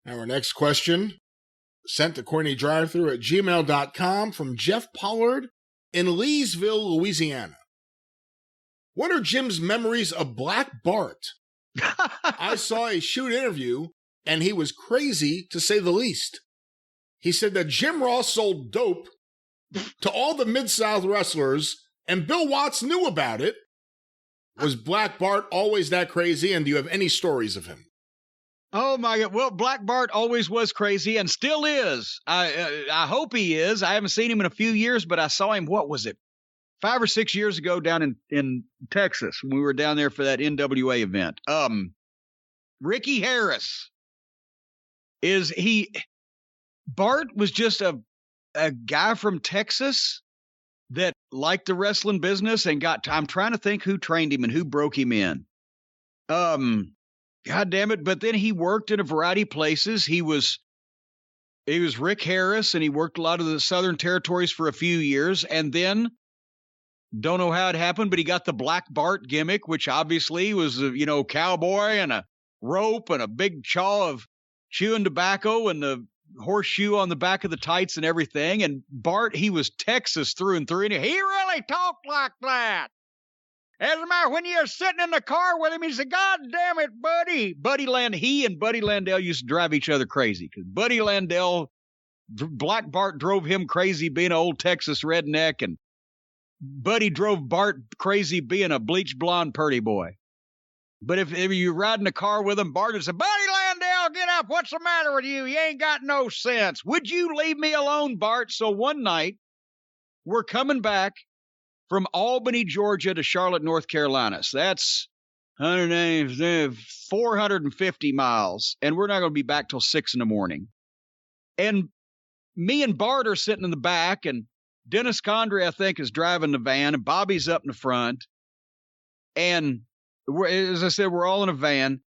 Our next question, sent to CornyDriveThru at gmail.com from Jeff Pollard in Leesville, Louisiana. What are Jim's memories of Black Bart? I saw a shoot interview, and he was crazy, to say the least. He said that Jim Ross sold dope to all the Mid-South wrestlers, and Bill Watts knew about it. Was Black Bart always that crazy, and do you have any stories of him? Oh, my God. Well, Black Bart always was crazy and still is. I hope he is. I haven't seen him in a few years, but I saw him, 5 or 6 years ago down in Texas when we were down there for that NWA event. Ricky Harris Bart was just a guy from Texas that liked the wrestling business and I'm trying to think who trained him and who broke him in. God damn it. But then he worked in a variety of places. He was Rick Harris, and he worked a lot of the Southern Territories for a few years. And then, don't know how it happened, but he got the Black Bart gimmick, which obviously was a cowboy and a rope and a big chaw of chewing tobacco and the horseshoe on the back of the tights and everything. And Bart, he was Texas through and through, and he really talked like that. As a matter, when you're sitting in the car with him, he said, "God damn it, buddy." He and Buddy Landell used to drive each other crazy because Buddy Landell, Black Bart drove him crazy being an old Texas redneck, and Buddy drove Bart crazy being a bleach blonde purdy boy. But if you ride in the car with him, Bart would say, "Buddy Landell, get up. What's the matter with you? You ain't got no sense. Would you leave me alone, Bart?" So one night, we're coming back from Albany, Georgia to Charlotte, North Carolina. So that's 450 miles, and we're not going to be back till 6 a.m. And me and Bart are sitting in the back, and Dennis Condrey, I think, is driving the van, and Bobby's up in the front. And as I said, we're all in a van.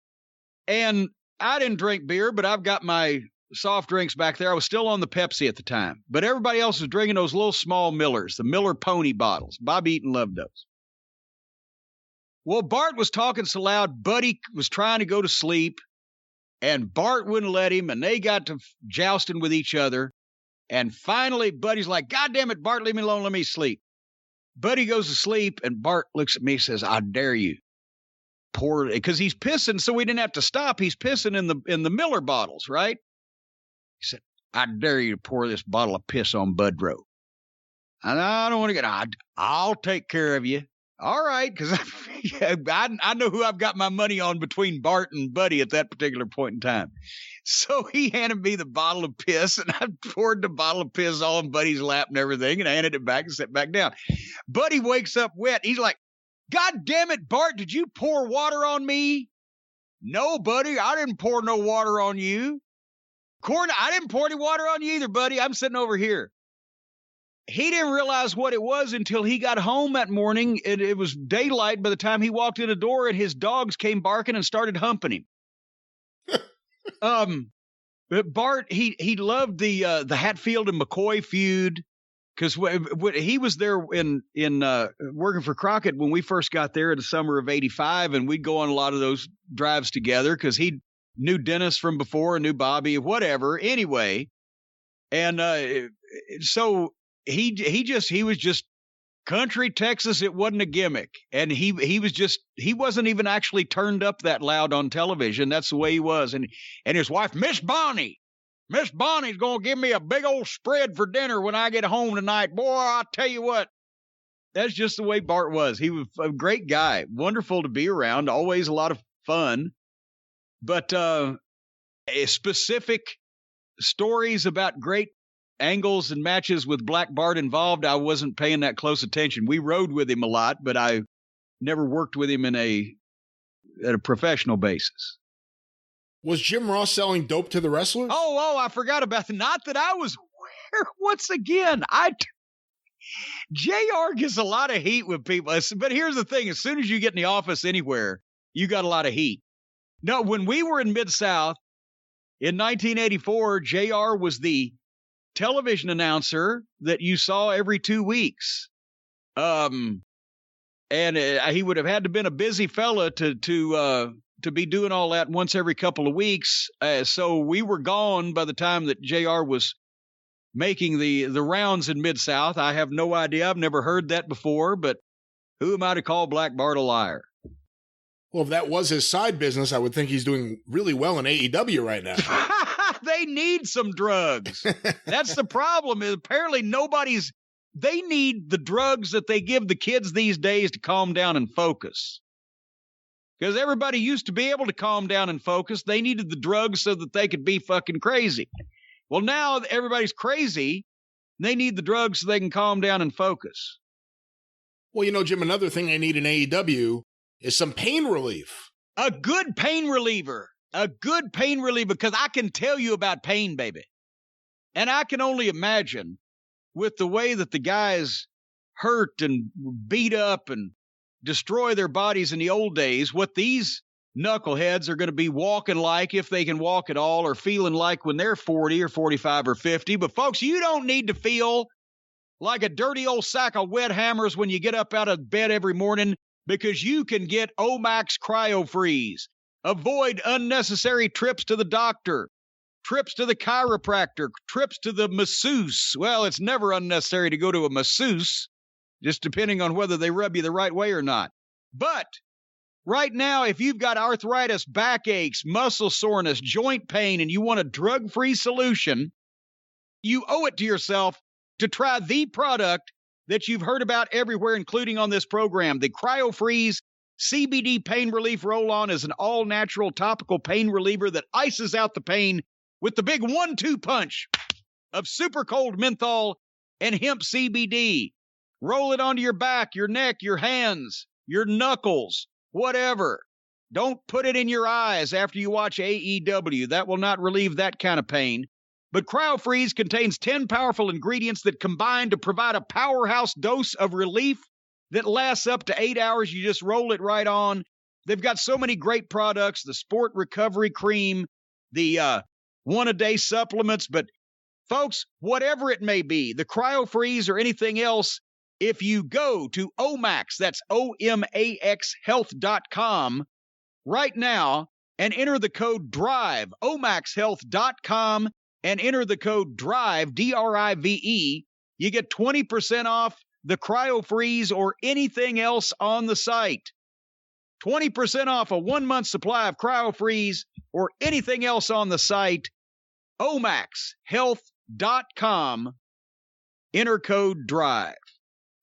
And I didn't drink beer, but I've got my soft drinks back there. I was still on the Pepsi at the time, but everybody else was drinking those little small Millers, the Miller Pony bottles. Bobby Eaton loved those. Well, Bart was talking so loud, Buddy was trying to go to sleep, and Bart wouldn't let him, and they got to jousting with each other. And finally, Buddy's like, "God damn it, Bart, leave me alone, let me sleep." Buddy goes to sleep, and Bart looks at me and says, "I dare you. Pour," because he's pissing, so we didn't have to stop. He's pissing in the Miller bottles, right? He said, "I dare you to pour this bottle of piss on Budrow." And I don't want to I'll take care of you. All right, because I know who I've got my money on between Bart and Buddy at that particular point in time. So he handed me the bottle of piss, and I poured the bottle of piss all in Buddy's lap and everything, and I handed it back and sat back down. Buddy wakes up wet. He's like, "God damn it, Bart, did you pour water on me?" "No, Buddy, I didn't pour no water on you." "I didn't pour any water on you either, Buddy. I'm sitting over here." He didn't realize what it was until he got home that morning, and it was daylight by the time he walked in the door, and his dogs came barking and started humping him. But Bart, he loved the Hatfield and McCoy feud, because he was there in working for Crockett when we first got there in the summer of '85, and we'd go on a lot of those drives together because he knew Dennis from before, knew Bobby, whatever. Anyway, and so he was just country Texas. It wasn't a gimmick, and he wasn't even actually turned up that loud on television. That's the way he was, and his wife, Miss Bonnie's gonna give me a big old spread for dinner when I get home tonight. Boy, I'll tell you what. That's just the way Bart was. He was a great guy, wonderful to be around, always a lot of fun. But specific stories about great angles and matches with Black Bart involved, I wasn't paying that close attention. We rode with him a lot, but I never worked with him at a professional basis. Was Jim Ross selling dope to the wrestlers? Oh, I forgot about that. Not that I was aware. Once again, JR gets a lot of heat with people. But here's the thing. As soon as you get in the office anywhere, you got a lot of heat. No, when we were in Mid-South in 1984, JR was the television announcer that you saw every 2 weeks. And he would have had to been a busy fella to to be doing all that once every couple of weeks. So we were gone by the time that JR was making the rounds in Mid-South. I have no idea. I've never heard that before, but who am I to call Black Bart a liar? Well, if that was his side business, I would think he's doing really well in AEW right now. They need some drugs. That's the problem. Is apparently they need the drugs that they give the kids these days to calm down and focus. Because everybody used to be able to calm down and focus. They needed the drugs so that they could be fucking crazy. Well, now everybody's crazy. They need the drugs so they can calm down and focus. Well, Jim, another thing they need in AEW is some pain relief. A good pain reliever. A good pain reliever, because I can tell you about pain, baby. And I can only imagine with the way that the guys hurt and beat up and destroy their bodies in the old days, what these knuckleheads are going to be walking like, if they can walk at all, or feeling like when they're 40 or 45 or 50. But folks, you don't need to feel like a dirty old sack of wet hammers when you get up out of bed every morning, because you can get Omax Cryo Freeze. Avoid unnecessary trips to the doctor, trips to the chiropractor, trips to the masseuse. Well, it's never unnecessary to go to a masseuse, just depending on whether they rub you the right way or not. But right now, if you've got arthritis, backaches, muscle soreness, joint pain, and you want a drug-free solution, you owe it to yourself to try the product that you've heard about everywhere, including on this program. The Cryo Freeze CBD Pain Relief Roll-On is an all-natural topical pain reliever that ices out the pain with the big 1-2 punch of super cold menthol and hemp CBD. Roll it onto your back, your neck, your hands, your knuckles, whatever. Don't put it in your eyes after you watch AEW. That will not relieve that kind of pain. But CryoFreeze contains 10 powerful ingredients that combine to provide a powerhouse dose of relief that lasts up to 8 hours. You just roll it right on. They've got so many great products, the Sport Recovery Cream, the one-a-day supplements. But, folks, whatever it may be, the CryoFreeze or anything else, if you go to Omax, that's OMAX Health.com right now and enter the code DRIVE, OmaxHealth.com, and enter the code DRIVE, DRIVE, you get 20% off the CryoFreeze or anything else on the site. 20% off a 1-month supply of CryoFreeze or anything else on the site. OmaxHealth.com. Enter code DRIVE.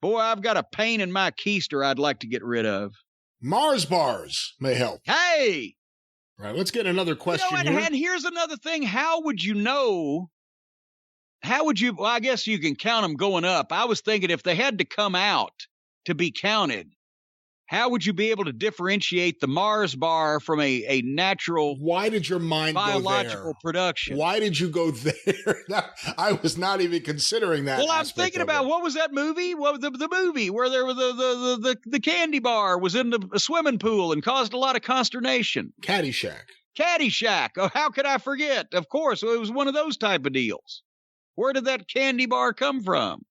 Boy, I've got a pain in my keister I'd like to get rid of. Mars bars may help. Hey! All right, let's get another question here. And here's another thing. How would you know? Well, I guess you can count them going up. I was thinking if they had to come out to be counted, how would you be able to differentiate the Mars bar from a natural, why did your mind biological go there? Production? Why did you go there? I was not even considering that. Well, I'm thinking about what was that movie? What the movie where there was the candy bar was in the swimming pool and caused a lot of consternation. Caddyshack. Oh, how could I forget? Of course, it was one of those type of deals. Where did that candy bar come from?